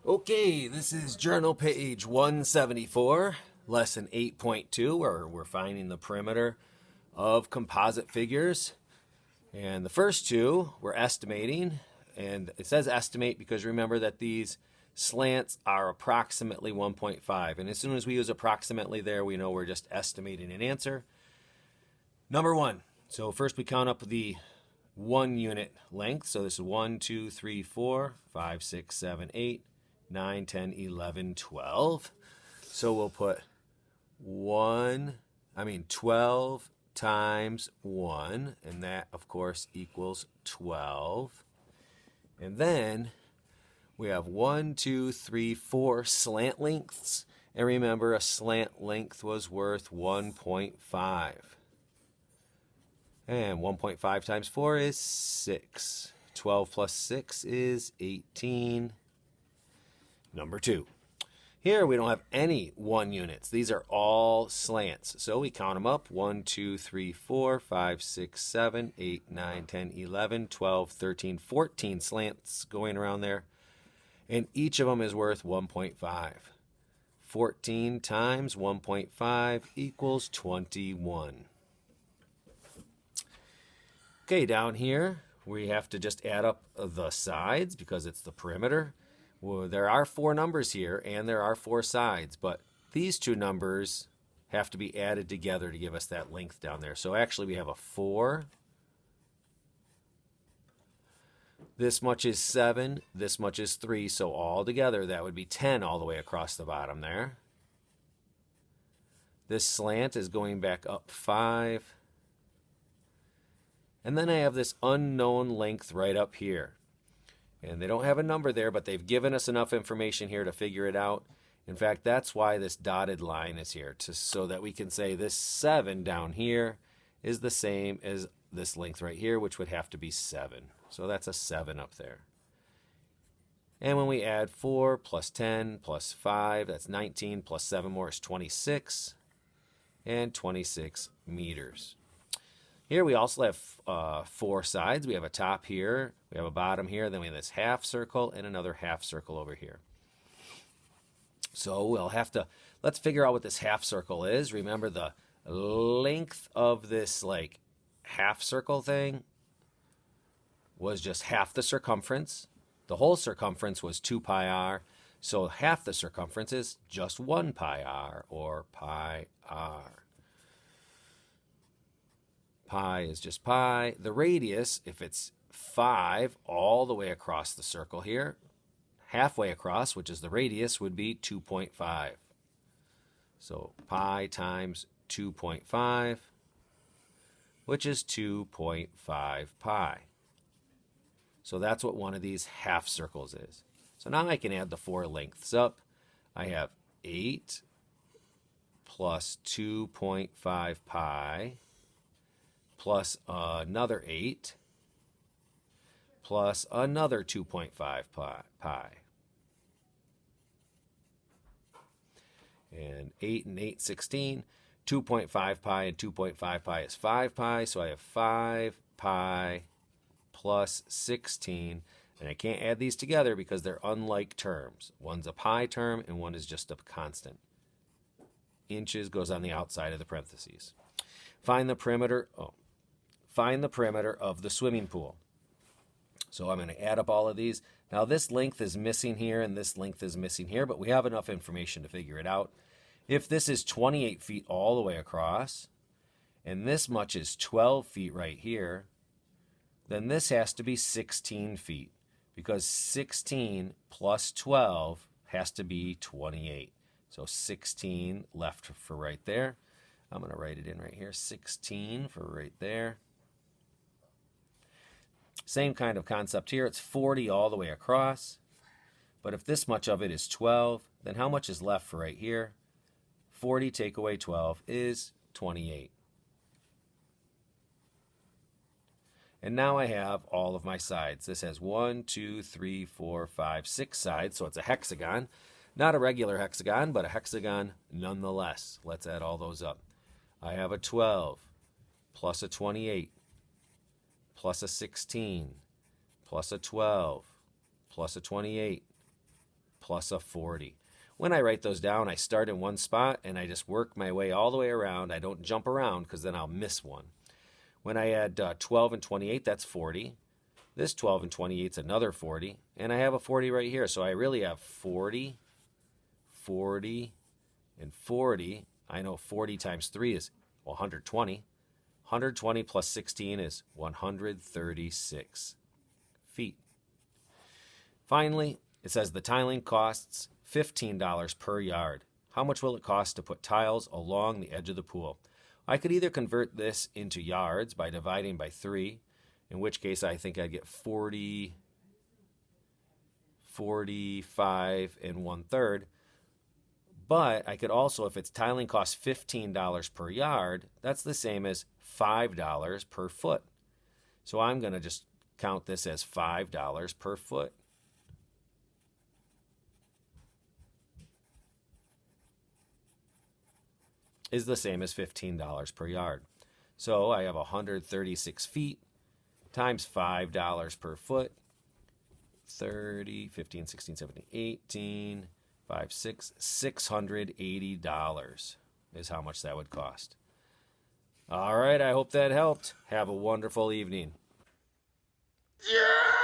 Okay, this is journal page 174, lesson 8.2, where we're finding the perimeter of composite figures. And the first two we're estimating, and it says estimate because remember that these slants are approximately 1.5. And as soon as we use approximately there, we know we're just estimating an answer. Number one. So first we count up the 1 unit length. So this is 1, 2, 3, 4, 5, 6, 7, 8. 9, 10, 11, 12. So we'll put 12 times 1, and that, of course, equals 12. And then we have 1, 2, 3, 4 slant lengths. And remember, a slant length was worth 1.5. And 1.5 times 4 is 6. 12 plus 6 is 18. Number two. Here we don't have any 1 units. These are all slants. So we count them up. 1, 2, 3, 4, 5, 6, 7, 8, 9, 10, 11, 12, 13, 14 slants going around there. And each of them is worth 1.5. 14 times 1.5 equals 21. Okay, down here we have to just add up the sides because it's the perimeter. Well, there are 4 numbers here, and there are 4 sides, but these 2 numbers have to be added together to give us that length down there. So actually we have a 4. This much is 7. This much is 3. So all together, that would be 10 all the way across the bottom there. This slant is going back up 5. And then I have this unknown length right up here. And they don't have a number there, but they've given us enough information here to figure it out. In fact, that's why this dotted line is here, so that we can say this 7 down here is the same as this length right here, which would have to be 7. So that's a 7 up there. And when we add 4 plus 10 plus 5, that's 19, plus 7 more is 26, and 26 meters. Here we also have 4 sides. We have a top here, we have a bottom here, then we have this half circle and another half circle over here. So we'll have to, let's figure out what this half circle is. Remember the length of this like half circle thing was just half the circumference. The whole circumference was 2 pi r. So half the circumference is just 1 pi r, or pi r. Pi is just pi. The radius, if it's 5 all the way across the circle here, halfway across, which is the radius, would be 2.5. So pi times 2.5, which is 2.5 pi. So that's what one of these half circles is. So now I can add the 4 lengths up. I have 8 plus 2.5 pi plus another 8 plus another 2.5 pi. And 8 and 8, 16. 2.5 pi and 2.5 pi is 5 pi. So I have 5 pi plus 16. And I can't add these together because they're unlike terms. One's a pi term and one is just a constant. Inches goes on the outside of the parentheses. Find the perimeter. Find the perimeter of the swimming pool. So I'm going to add up all of these. Now this length is missing here and this length is missing here, but we have enough information to figure it out. If this is 28 feet all the way across, and this much is 12 feet right here, then this has to be 16 feet, because 16 plus 12 has to be 28. So 16 left for right there. I'm going to write it in right here, 16 for right there. Same kind of concept here. It's 40 all the way across. But if this much of it is 12, then how much is left for right here? 40 take away 12 is 28. And now I have all of my sides. This has 1, 2, 3, 4, 5, 6 sides, so it's a hexagon. Not a regular hexagon, but a hexagon nonetheless. Let's add all those up. I have a 12 plus a 28 plus a 16 plus a 12 plus a 28 plus a 40. When I write those down, I start in one spot and I just work my way all the way around. I don't jump around because then I'll miss one. When I add 12 and 28, that's 40. This 12 and 28 is another 40. And I have a 40 right here. So I really have 40, 40, and 40. I know 40 times 3 is 120. 120 plus 16 is 136 feet. Finally, it says the tiling costs $15 per yard. How much will it cost to put tiles along the edge of the pool? I could either convert this into yards by dividing by 3, in which case I think I'd get 40, 45 and 1/3. But I could also, if its tiling costs $15 per yard, that's the same as $5 per foot. So I'm going to just count this as $5 per foot. Is the same as $15 per yard. So I have 136 feet times $5 per foot. 30, 15, 16, 17, 18, 5, 6, $680 is how much that would cost. All right, I hope that helped. Have a wonderful evening. Yeah!